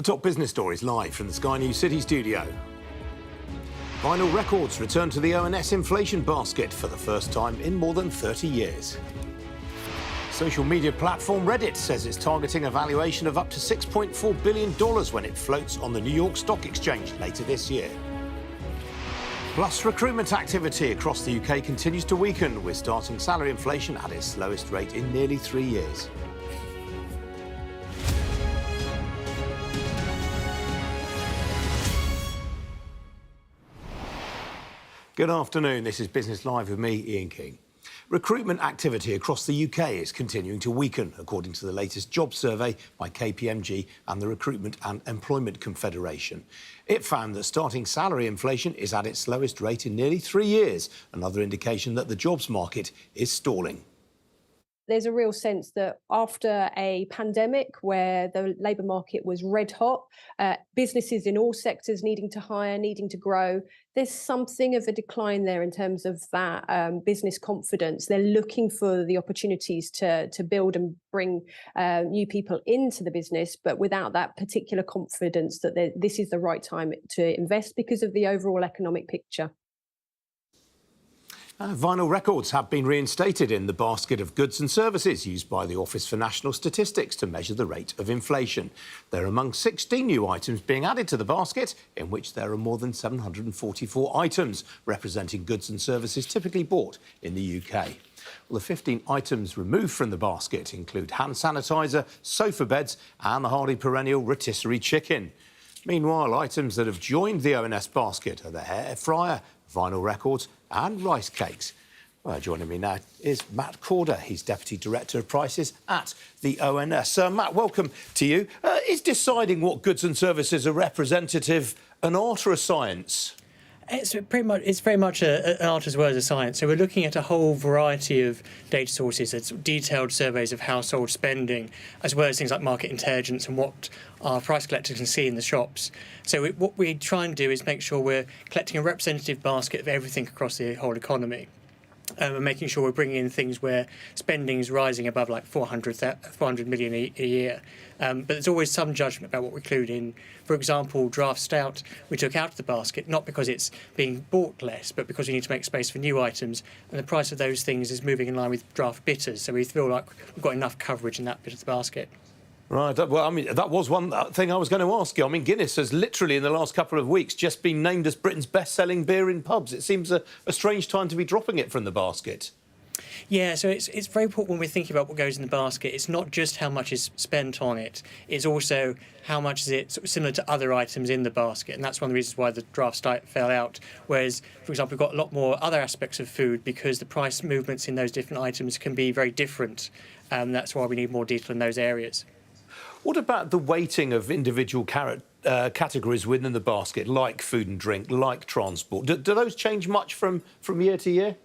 top business stories live from the Sky News City studio. Vinyl Records return to the ONS inflation basket for the first time in more than 30 years. Social media platform Reddit says it's targeting a valuation of up to $6.4 billion when it floats on the New York Stock Exchange later this year. Plus, recruitment activity across the UK continues to weaken, with starting salary inflation at its slowest rate in nearly 3 years. Good afternoon, this is Business Live with me, Ian King. Recruitment activity across the UK is continuing to weaken, according to the latest job survey by KPMG and the Recruitment and Employment Confederation. It found that starting salary inflation is at its slowest rate in nearly 3 years, another indication that the jobs market is stalling. There's a real sense that after a pandemic where the labour market was red hot, businesses in all sectors needing to hire, needing to grow, there's something of a decline there in terms of that business confidence. They're looking for the opportunities to build and bring new people into the business, but without that particular confidence that this is the right time to invest because of the overall economic picture. Vinyl records have been reinstated in the basket of goods and services used by the Office for National Statistics to measure the rate of inflation. They're among 16 new items being added to the basket, in which there are more than 744 items representing goods and services typically bought in the UK. Well, the 15 items removed from the basket include hand sanitizer, sofa beds and the hardy perennial rotisserie chicken. Meanwhile, items that have joined the ONS basket are the hair fryer, vinyl records and rice cakes. Well, joining me now is Matt Corder. He's Deputy Director of Prices at the ONS. Matt, welcome to you. Is deciding what goods and services are representative an art or a science? It's very much an art as well as a science. So we're looking at a whole variety of data sources, it's detailed surveys of household spending, as well as things like market intelligence and what our price collectors can see in the shops. So what we try and do is make sure we're collecting a representative basket of everything across the whole economy. And making sure we're bringing in things where spending is rising above like 400 million a year. But there's always some judgment about what we include in. For example, draft stout we took out of the basket, not because it's being bought less, but because we need to make space for new items. And the price of those things is moving in line with draft bitters. So we feel like we've got enough coverage in that bit of the basket. Right. Well, I mean, that was one thing I was going to ask you. I mean, Guinness has literally, in the last couple of weeks, just been named as Britain's best-selling beer in pubs. It seems a strange time to be dropping it from the basket. Yeah, so it's very important when we're thinking about what goes in the basket. It's not just how much is spent on it. It's also how much is it sort of similar to other items in the basket. And that's one of the reasons why the draft stout fell out. Whereas, for example, we've got a lot more other aspects of food because the price movements in those different items can be very different. That's why we need more detail in those areas. What about the weighting of individual categories within the basket, like food and drink, like transport? Do those change much from year to year?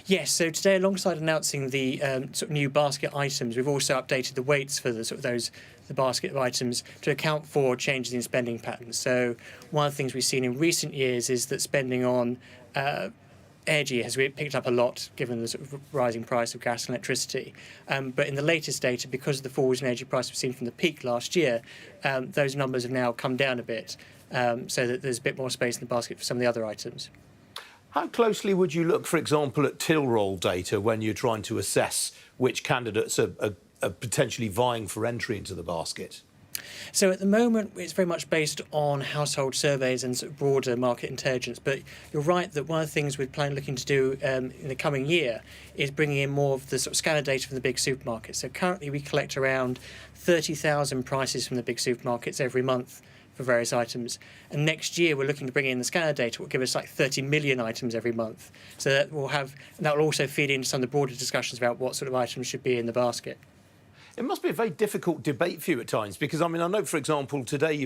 Yes, so today, alongside announcing the sort of new basket items, we've also updated the weights for the basket of items to account for changes in spending patterns. So one of the things we've seen in recent years is that spending on energy has picked up a lot given the sort of rising price of gas and electricity. But in the latest data, because of the falls in energy price we've seen from the peak last year, those numbers have now come down a bit, so that there's a bit more space in the basket for some of the other items. How closely would you look, for example, at till roll data when you're trying to assess which candidates are potentially vying for entry into the basket? So at the moment, it's very much based on household surveys and sort of broader market intelligence. But you're right that one of the things we're looking to do in the coming year is bringing in more of the sort of scanner data from the big supermarkets. So currently we collect around 30,000 prices from the big supermarkets every month for various items. And next year we're looking to bring in the scanner data, which will give us like 30 million items every month. So that will also feed into some of the broader discussions about what sort of items should be in the basket. It must be a very difficult debate for you at times because, I mean, I know, for example, today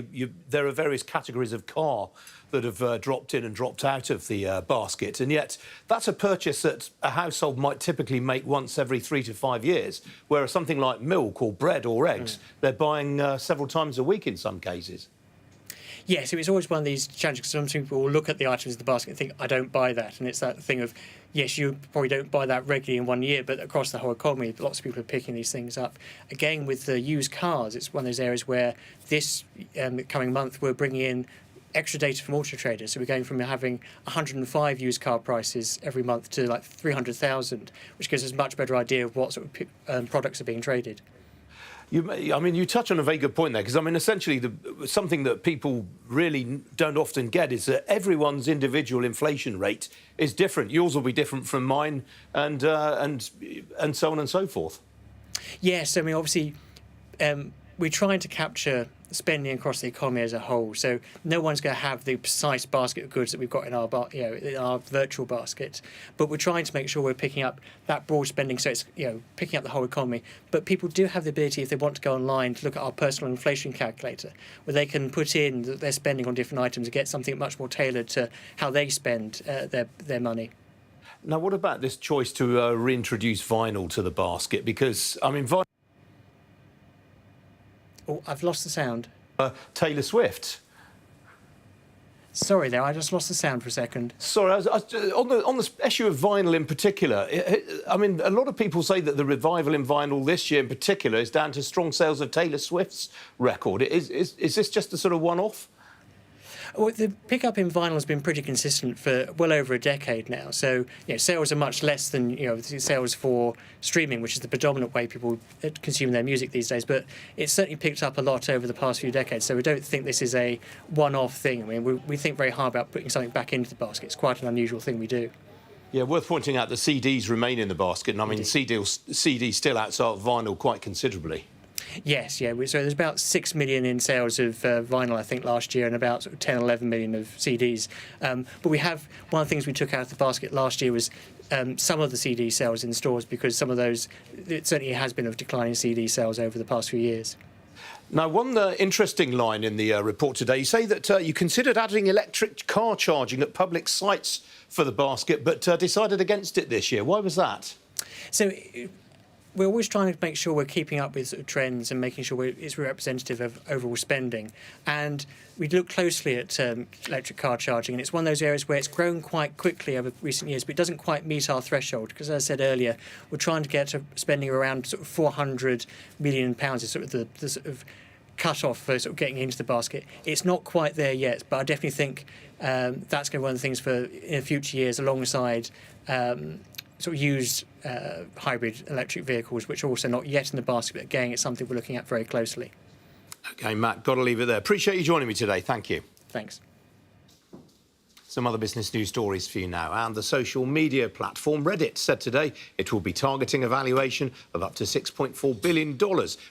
there are various categories of car that have dropped in and dropped out of the basket, and yet that's a purchase that a household might typically make once every 3 to 5 years, whereas something like milk or bread or eggs, they're buying several times a week in some cases. Yeah, so it's always one of these challenges, because some people will look at the items in the basket and think, I don't buy that. And it's that thing of, yes, you probably don't buy that regularly in 1 year, but across the whole economy, lots of people are picking these things up. Again, with the used cars, it's one of those areas where this coming month we're bringing in extra data from Auto Trader. So we're going from having 105 used car prices every month to like 300,000, which gives us a much better idea of what sort of products are being traded. You touch on a very good point there, because, essentially something that people really don't often get is that everyone's individual inflation rate is different. Yours will be different from mine, and so on and so forth. Yes, obviously, we're trying to capture spending across the economy as a whole. So no one's going to have the precise basket of goods that we've got in our virtual basket, but we're trying to make sure we're picking up that broad spending, so it's picking up the whole economy. But people do have the ability, if they want to go online, to look at our personal inflation calculator, where they can put in their spending on different items and get something much more tailored to how they spend their money. Now, what about this choice to reintroduce vinyl to the basket? Because vinyl. Oh, I've lost the sound. Taylor Swift. Sorry there, I just lost the sound for a second. Sorry, on the issue of vinyl in particular, a lot of people say that the revival in vinyl this year in particular is down to strong sales of Taylor Swift's record. Is this just a sort of one-off? Well, the pickup in vinyl has been pretty consistent for well over a decade now. So, sales are much less than sales for streaming, which is the predominant way people consume their music these days. But it's certainly picked up a lot over the past few decades. So we don't think this is a one-off thing. We think very hard about putting something back into the basket. It's quite an unusual thing we do. Yeah, worth pointing out the CDs remain in the basket, and CDs still outsell vinyl quite considerably. Yes, yeah. So there's about 6 million in sales of vinyl, I think, last year, and about 10, 11 million of CDs. But we have one of the things we took out of the basket last year was some of the CD sales in stores, because some of those, it certainly has been a decline in CD sales over the past few years. Now, one interesting line in the report today, you say that you considered adding electric car charging at public sites for the basket, but decided against it this year. Why was that? So we're always trying to make sure we're keeping up with sort of trends and making sure it's representative of overall spending. And we look closely at electric car charging, and it's one of those areas where it's grown quite quickly over recent years, but it doesn't quite meet our threshold, because, as I said earlier, we're trying to get to spending around sort of £400 million is sort of the sort of cut-off for sort of getting into the basket. It's not quite there yet, but I definitely think that's going to be one of the things for in future years, alongside sort of used hybrid electric vehicles, which are also not yet in the basket, but again, it's something we're looking at very closely. OK, Matt, got to leave it there. Appreciate you joining me today. Thank you. Thanks. Some other business news stories for you now. And the social media platform Reddit said today it will be targeting a valuation of up to $6.4 billion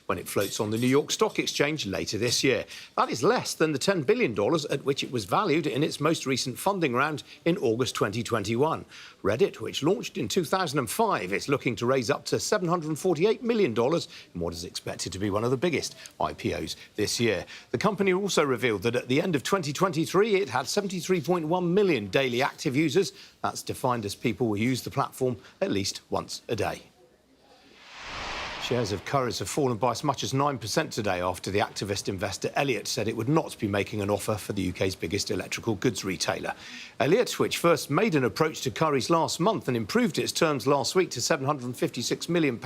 when it floats on the New York Stock Exchange later this year. That is less than the $10 billion at which it was valued in its most recent funding round in August 2021. Reddit, which launched in 2005, is looking to raise up to $748 million in what is expected to be one of the biggest IPOs this year. The company also revealed that at the end of 2023, it had 73.1 million daily active users. That's defined as people who use the platform at least once a day. Shares of Currys have fallen by as much as 9% today after the activist investor Elliott said it would not be making an offer for the UK's biggest electrical goods retailer. Elliott, which first made an approach to Currys last month and improved its terms last week to £756 million,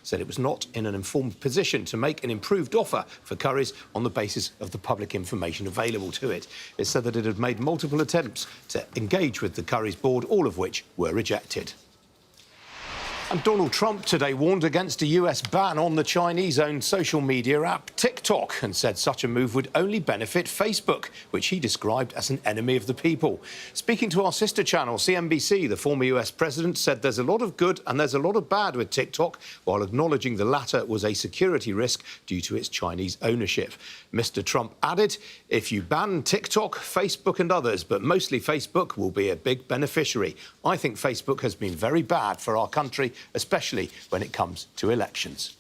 said it was not in an informed position to make an improved offer for Currys on the basis of the public information available to it. It said that it had made multiple attempts to engage with the Currys board, all of which were rejected. And Donald Trump today warned against a US ban on the Chinese-owned social media app TikTok and said such a move would only benefit Facebook, which he described as an enemy of the people. Speaking to our sister channel, CNBC, the former US president said there's a lot of good and there's a lot of bad with TikTok, while acknowledging the latter was a security risk due to its Chinese ownership. Mr. Trump added, if you ban TikTok, Facebook and others, but mostly Facebook, will be a big beneficiary. I think Facebook has been very bad for our country, especially when it comes to elections.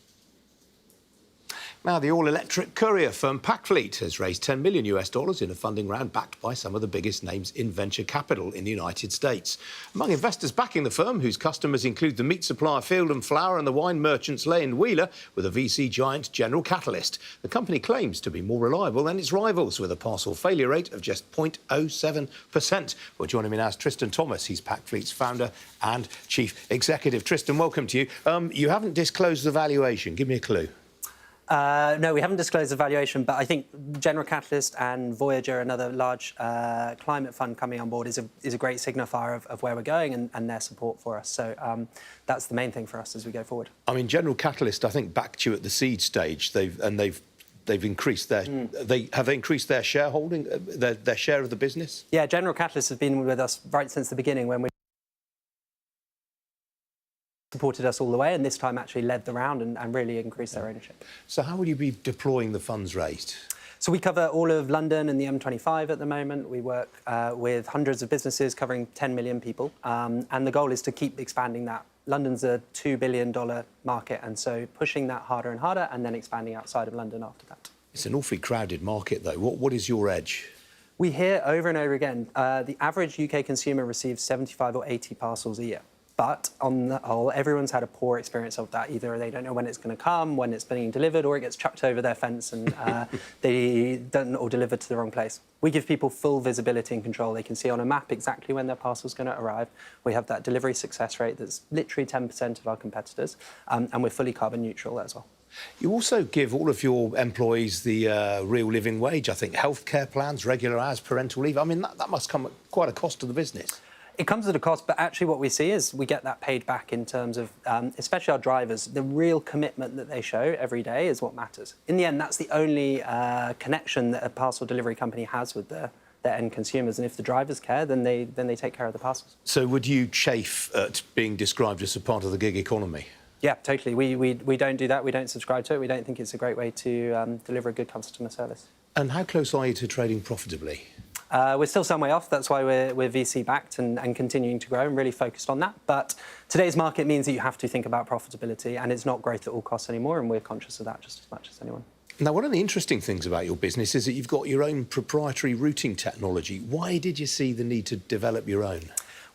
Now, the all-electric courier firm Packfleet has raised $10 million in a funding round backed by some of the biggest names in venture capital in the United States. Among investors backing the firm, whose customers include the meat supplier Field and Flour and the wine merchants Lay and Wheeler, with a VC giant General Catalyst. The company claims to be more reliable than its rivals, with a parcel failure rate of just 0.07%. Well, joining me now is Tristan Thomas. He's Packfleet's founder and chief executive. Tristan, welcome to you. You haven't disclosed the valuation. Give me a clue. No, we haven't disclosed the valuation, but I think General Catalyst and Voyager, another large climate fund coming on board, is a great signifier of where we're going and their support for us. So that's the main thing for us as we go forward. I mean, General Catalyst, I think, backed you at the seed stage. They've increased their have they increased their shareholding, their share of the business? Yeah, General Catalyst has been with us right since the beginning when we supported us all the way, and this time actually led the round and really increased their ownership. So how will you be deploying the funds raised? So we cover all of London and the M25 at the moment. We work with hundreds of businesses covering 10 million people, and the goal is to keep expanding that. London's a $2 billion market, and so pushing that harder and harder and then expanding outside of London after that. It's an awfully crowded market, though. What is your edge? We hear over and over again, the average UK consumer receives 75 or 80 parcels a year. But on the whole, everyone's had a poor experience of that. Either they don't know when it's going to come, when it's being delivered, or it gets chucked over their fence and they don't or delivered to the wrong place. We give people full visibility and control. They can see on a map exactly when their parcel's going to arrive. We have that delivery success rate that's literally 10% of our competitors, and we're fully carbon neutral as well. You also give all of your employees the real living wage, I think, healthcare plans, regular hours, parental leave. I mean, that must come at quite a cost to the business. It comes at a cost, but actually what we see is we get that paid back in terms of, especially our drivers, the real commitment that they show every day is what matters. In the end, that's the only connection that a parcel delivery company has with their end consumers. And if the drivers care, then they take care of the parcels. So would you chafe at being described as a part of the gig economy? Yeah, totally. We don't do that. We don't subscribe to it. We don't think it's a great way to deliver a good customer service. And how close are you to trading profitably? We're still some way off. That's why we're VC-backed and continuing to grow and really focused on that. But today's market means that you have to think about profitability, and it's not growth at all costs anymore, and we're conscious of that just as much as anyone. Now, one of the interesting things about your business is that you've got your own proprietary routing technology. Why did you see the need to develop your own?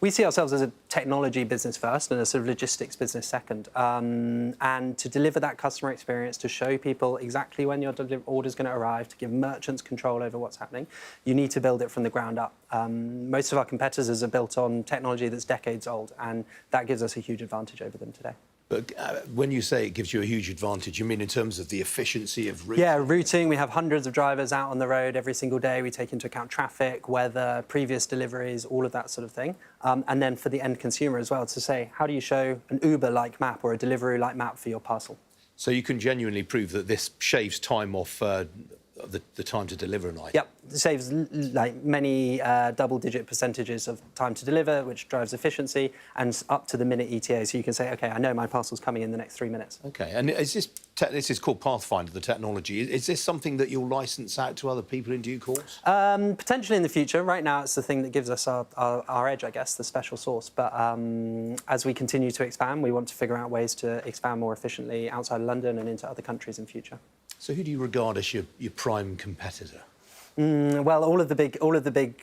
We see ourselves as a technology business first and a sort of logistics business second. And to deliver that customer experience, to show people exactly when your order's going to arrive, to give merchants control over what's happening, you need to build it from the ground up. Most of our competitors are built on technology that's decades old, and that gives us a huge advantage over them today. But when you say it gives you a huge advantage, you mean in terms of the efficiency of routing? Yeah, routing. We have hundreds of drivers out on the road every single day. We take into account traffic, weather, previous deliveries, all of that sort of thing. And then for the end consumer as well, to say, how do you show an Uber-like map or a Deliveroo-like map for your parcel? So you can genuinely prove that this shaves time off the time to deliver an item? Yep, it saves like many double-digit percentages of time to deliver, which drives efficiency, and up to the minute ETA. So you can say, OK, I know my parcel's coming in the next 3 minutes. OK, and is this is called Pathfinder, the technology. Is this something that you'll license out to other people in due course? Potentially in the future. Right now, it's the thing that gives us our edge, I guess, the special sauce. But as we continue to expand, we want to figure out ways to expand more efficiently outside of London and into other countries in future. So who do you regard as your prime competitor? Well, all of the big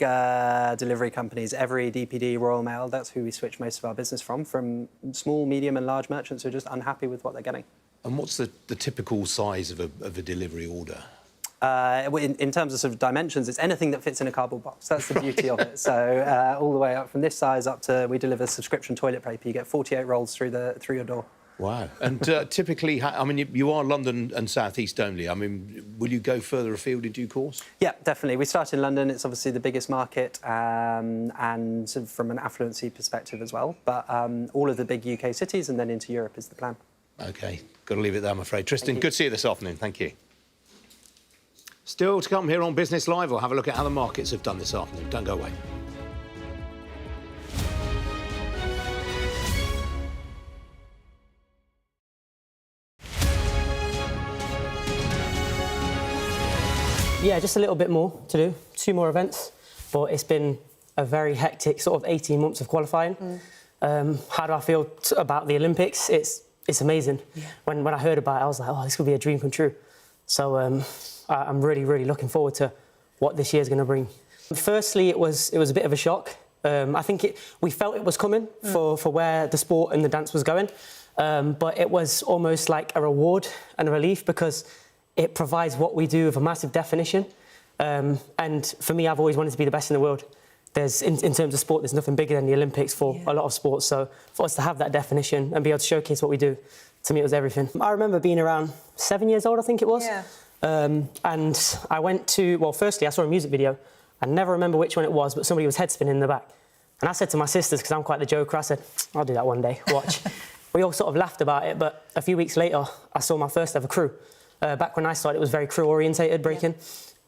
delivery companies, Every, DPD, Royal Mail, that's who we switch most of our business from small, medium and large merchants who are just unhappy with what they're getting. And what's the typical size of a delivery order? In terms of sort of dimensions, it's anything that fits in a cardboard box. That's the beauty of it. So all the way up from this size up to, we deliver subscription toilet paper. You get 48 rolls through your door. Wow. And typically, I mean, you are London and South East only. I mean, will you go further afield in due course? Yeah, definitely. We started in London. It's obviously the biggest market and sort of from an affluency perspective as well. But all of the big UK cities and then into Europe is the plan. OK. Got to leave it there, I'm afraid. Tristan, good to see you this afternoon. Thank you. Still to come here on Business Live, we'll have a look at how the markets have done this afternoon. Don't go away. Yeah, just a little bit more to do. 2 more events, but it's been a very hectic sort of 18 months of qualifying. How do I feel about the Olympics? It's amazing. Yeah. When I heard about it, I was like, oh, this could be a dream come true. So I'm really, really looking forward to what this year's going to bring. Firstly, it was a bit of a shock. I think we felt it was coming for where the sport and the dance was going, but it was almost like a reward and a relief because it provides what we do with a massive definition. And for me, I've always wanted to be the best in the world. In terms of sport, there's nothing bigger than the Olympics for a lot of sports. So for us to have that definition and be able to showcase what we do, to me, it was everything. I remember being around 7 years old, I think it was. Yeah. And I went to, well, firstly, I saw a music video. I never remember which one it was, but somebody was head spinning in the back. And I said to my sisters, because I'm quite the joker, I said, I'll do that one day, watch. We all sort of laughed about it, but a few weeks later, I saw my first ever crew. Back when I started, it was very crew-orientated breaking.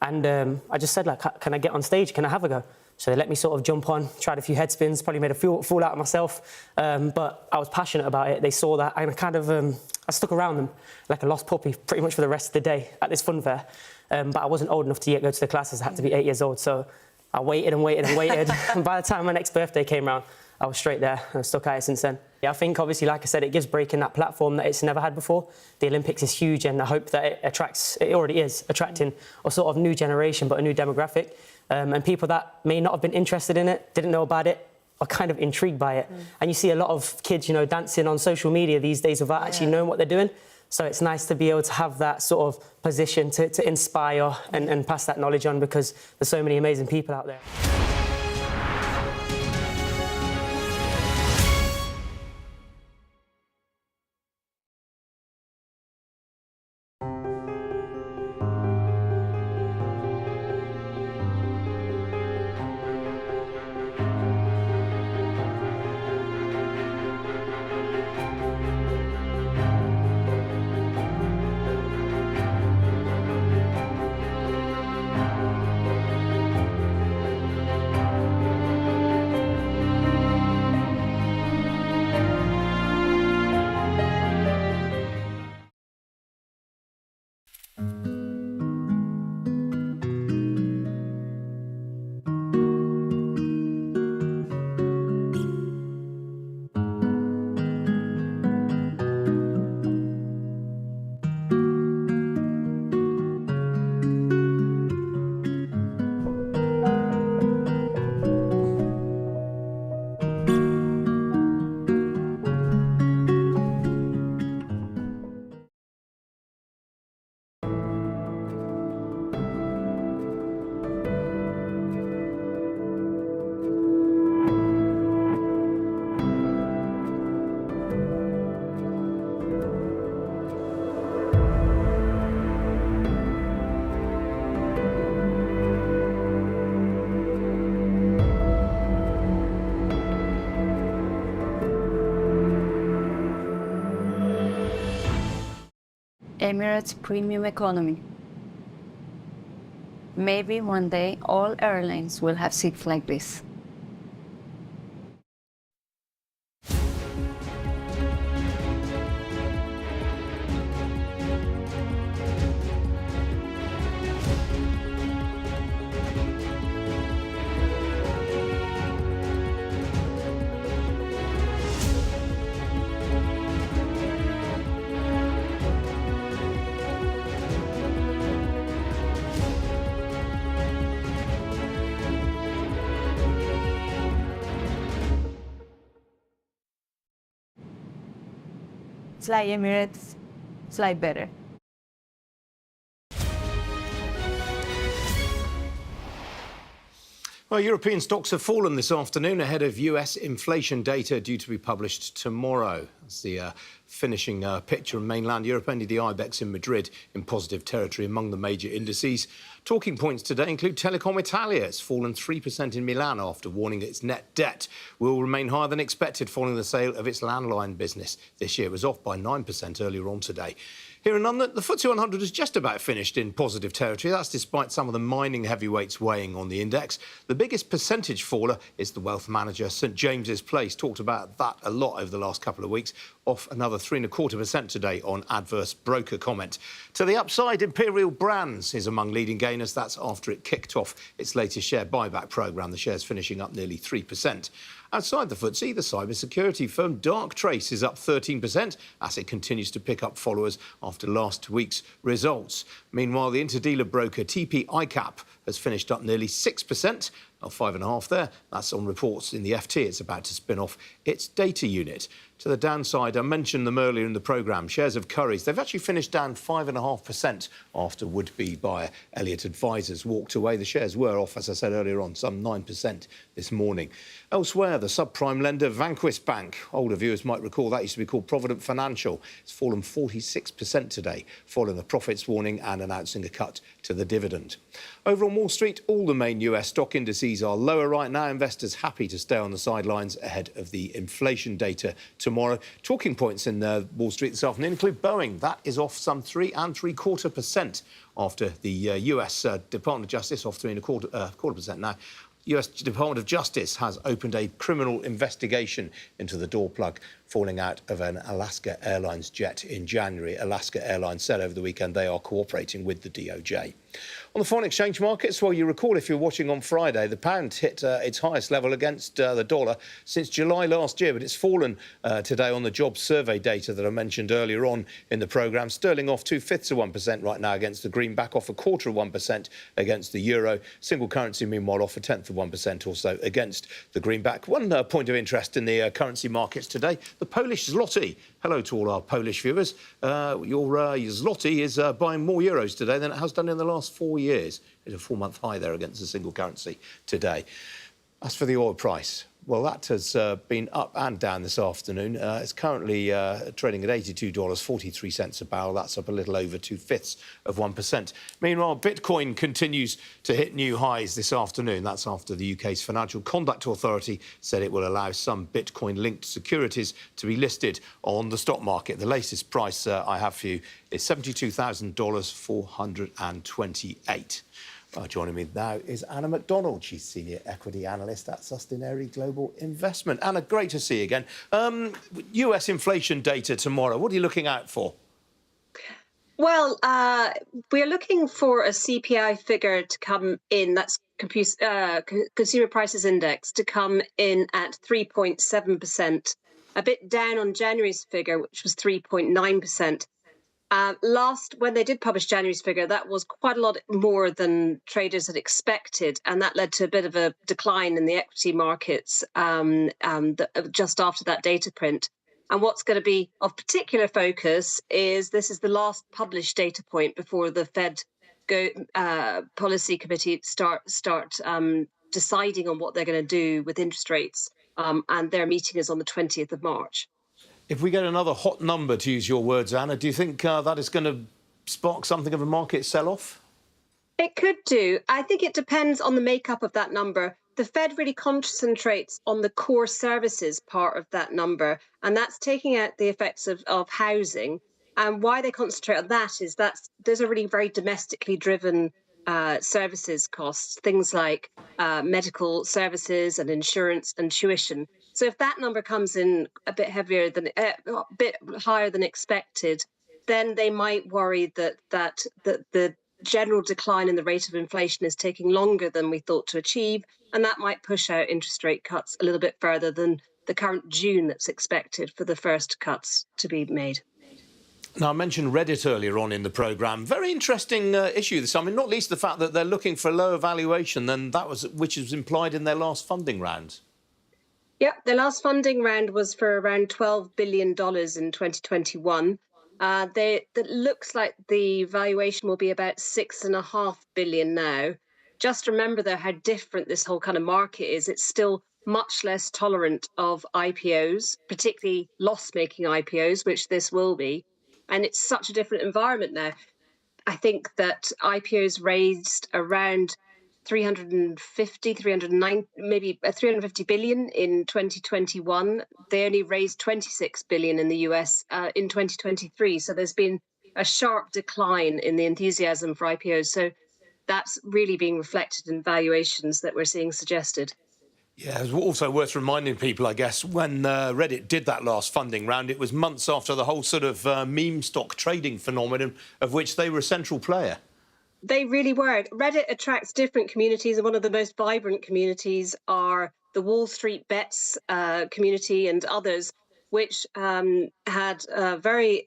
Yeah. And I just said, like, can I get on stage? Can I have a go? So they let me sort of jump on, tried a few head spins, probably made a fool out of myself. But I was passionate about it. They saw that, and I kind of, I stuck around them like a lost puppy pretty much for the rest of the day at this fun fair. But I wasn't old enough to yet go to the classes. I had to be 8 years old. So I waited and waited and waited. And by the time my next birthday came around, I was straight there and stuck at it since then. Yeah, I think, obviously, like I said, it gives breaking that platform that it's never had before. The Olympics is huge, and I hope that it already is, attracting a sort of new generation, but a new demographic. And people that may not have been interested in it, didn't know about it, are kind of intrigued by it. And you see a lot of kids, you know, dancing on social media these days without actually knowing what they're doing. So it's nice to be able to have that sort of position to inspire and pass that knowledge on, because there's so many amazing people out there. Emirates Premium Economy. Maybe one day all airlines will have seats like this. Fly Emirates, fly better. Well, European stocks have fallen this afternoon ahead of US inflation data due to be published tomorrow. That's the finishing picture in mainland Europe. Only the IBEX in Madrid in positive territory among the major indices. Talking points today include Telecom Italia. It's fallen 3% in Milan after warning its net debt will remain higher than expected following the sale of its landline business this year. It was off by 9% earlier on today. Here in London, the FTSE 100 has just about finished in positive territory. That's despite some of the mining heavyweights weighing on the index. The biggest percentage faller is the wealth manager St James's Place. Talked about that a lot over the last couple of weeks. Off another 3.25% today on adverse broker comment. To the upside, Imperial Brands is among leading gainers. That's after it kicked off its latest share buyback programme. The share's finishing up nearly 3%. Outside the FTSE, the cybersecurity firm Darktrace is up 13% as it continues to pick up followers after after last week's results. Meanwhile, the interdealer broker TP ICAP has finished up nearly 6%, or 5.5% there. That's on reports in the FT. It's about to spin off its data unit. To the downside, I mentioned them earlier in the programme, shares of Currys. They've actually finished down 5.5% after would-be buyer Elliott Advisors walked away. The shares were off, as I said earlier on, some 9% this morning. Elsewhere, the subprime lender Vanquis Bank, older viewers might recall that used to be called Provident Financial. It's fallen 46% today, following a profits warning and announcing a cut to the dividend. Over on Wall Street, all the main US stock indices are lower right now. Investors happy to stay on the sidelines ahead of the inflation data tomorrow. Talking points in Wall Street this afternoon include Boeing. That is off some 3.75% after the US Department of Justice, off 3.25% now. US Department of Justice has opened a criminal investigation into the door plug falling out of an Alaska Airlines jet in January. Alaska Airlines said over the weekend they are cooperating with the DOJ. On the foreign exchange markets, well, you recall if you're watching on Friday, the pound hit its highest level against the dollar since July last year, but it's fallen today on the jobs survey data that I mentioned earlier on in the programme. Sterling off 0.2% right now against the greenback, off 0.25% against the euro. Single currency, meanwhile, off 0.1% or so against the greenback. One point of interest in the currency markets today, the Polish zloty. Hello to all our Polish viewers. Your zloty is buying more euros today than it has done in the last 4 years. It's a 4-month high there against the single currency today. As for the oil price, well, that has been up and down this afternoon. It's currently trading at $82.43 a barrel. That's up a little over 0.2%. Meanwhile, Bitcoin continues to hit new highs this afternoon. That's after the UK's Financial Conduct Authority said it will allow some Bitcoin-linked securities to be listed on the stock market. The latest price I have for you is $72,428. Joining me now is Anna MacDonald. She's Senior Equity Analyst at Sustinary Global Investment. Anna, great to see you again. US inflation data tomorrow. What are you looking out for? Well, we're looking for a CPI figure to come in, that's Consumer Prices Index, to come in at 3.7%, a bit down on January's figure, which was 3.9%. When they did publish January's figure, that was quite a lot more than traders had expected, and that led to a bit of a decline in the equity markets just after that data print. And what's going to be of particular focus is this is the last published data point before the Fed policy committee start deciding on what they're going to do with interest rates, and their meeting is on the 20th of March. If we get another hot number, to use your words, Anna, do you think that is going to spark something of a market sell-off? It could do. I think it depends on the makeup of that number. The Fed really concentrates on the core services part of that number, and that's taking out the effects of housing. And why they concentrate on that is those are really very domestically driven services costs, things like medical services and insurance and tuition. So if that number comes in a bit higher than expected, then they might worry that the general decline in the rate of inflation is taking longer than we thought to achieve, and that might push out interest rate cuts a little bit further than the current June that's expected for the first cuts to be made. Now, I mentioned Reddit earlier on in the programme. Very interesting issue this. I mean, not least the fact that they're looking for a lower valuation than which was implied in their last funding round. Yeah, the last funding round was for around $12 billion in 2021. It looks like the valuation will be about $6.5 billion now. Just remember, though, how different this whole kind of market is. It's still much less tolerant of IPOs, particularly loss-making IPOs, which this will be. And it's such a different environment now. I think that IPOs raised around 350 billion in 2021. They only raised 26 billion in the US in 2023. So there's been a sharp decline in the enthusiasm for IPOs. So that's really being reflected in valuations that we're seeing suggested. Yeah, it's also worth reminding people, I guess, when Reddit did that last funding round, it was months after the whole sort of meme stock trading phenomenon of which they were a central player. They really were. Reddit attracts different communities, and one of the most vibrant communities are the Wall Street Bets community and others. which had a very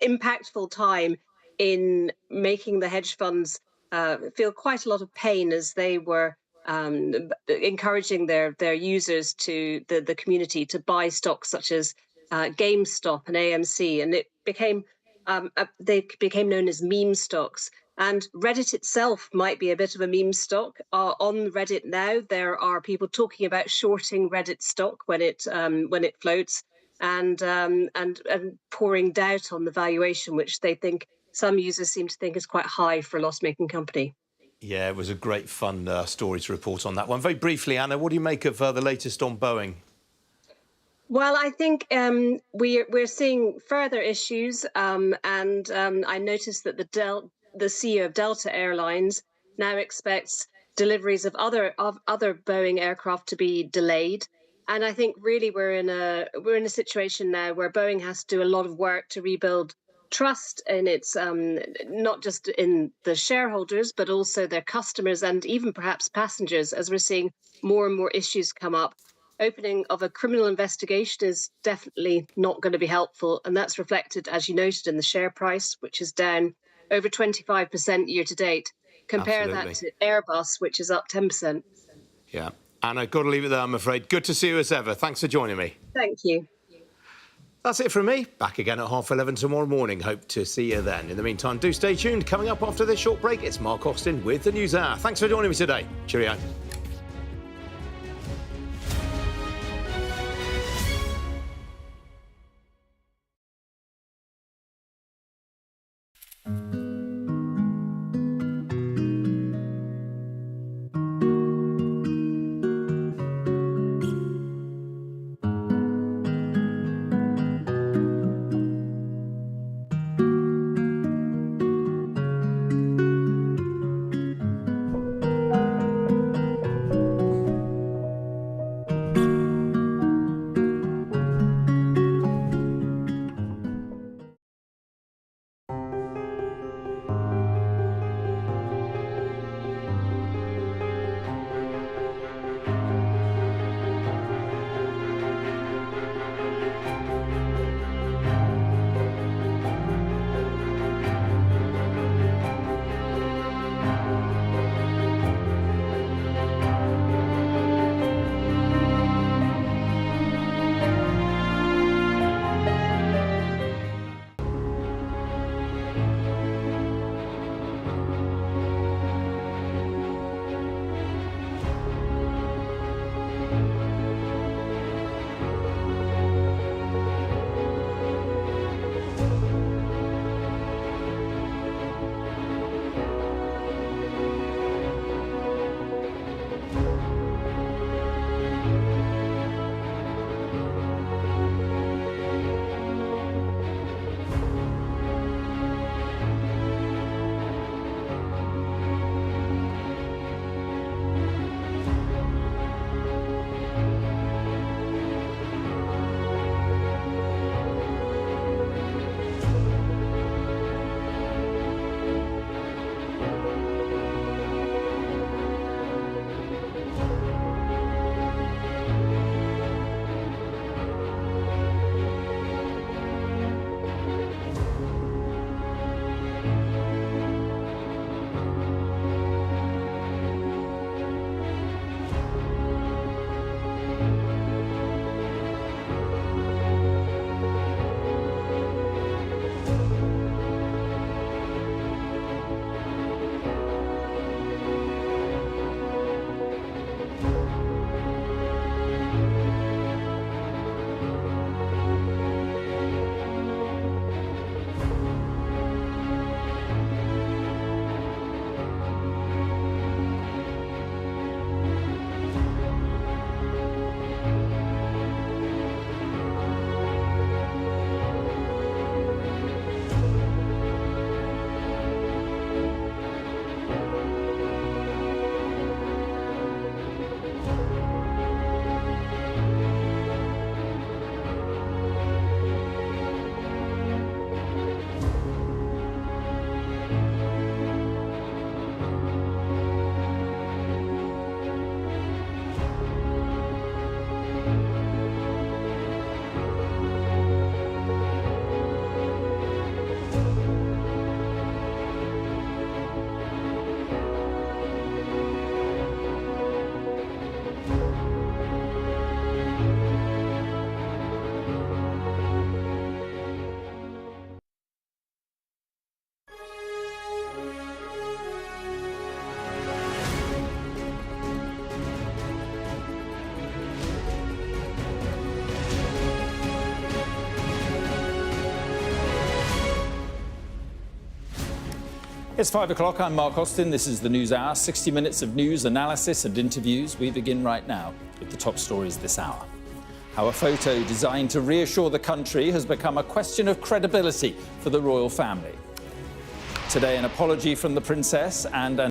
impactful time in making the hedge funds feel quite a lot of pain as they were encouraging their users to the community to buy stocks such as GameStop and AMC, and it became they became known as meme stocks. And Reddit itself might be a bit of a meme stock. On Reddit now, there are people talking about shorting Reddit stock when it floats, and pouring doubt on the valuation, which they think some users seem to think is quite high for a loss-making company. Yeah, it was a great fun story to report on that one. Very briefly, Anna, what do you make of the latest on Boeing? Well, I think we're seeing further issues, and I noticed that the CEO of Delta Airlines now expects deliveries of other Boeing aircraft to be delayed. And I think really we're in a situation now where Boeing has to do a lot of work to rebuild trust in its not just in the shareholders, but also their customers and even perhaps passengers, as we're seeing more and more issues come up. Opening of a criminal investigation is definitely not going to be helpful, and that's reflected, as you noted, in the share price, which is down over 25% year to date. Compare that to Airbus, which is up 10%. Yeah. Anna, got to leave it there, I'm afraid. Good to see you as ever. Thanks for joining me. Thank you. That's it from me. Back again at 11:30 tomorrow morning. Hope to see you then. In the meantime, do stay tuned. Coming up after this short break, it's Mark Austin with the News Hour. Thanks for joining me today. Cheerio. It's 5 o'clock. I'm Mark Austin. This is the News Hour. 60 minutes of news, analysis and interviews. We begin right now with the top stories this hour. How a photo designed to reassure the country has become a question of credibility for the royal family. Today, an apology from the Princess and an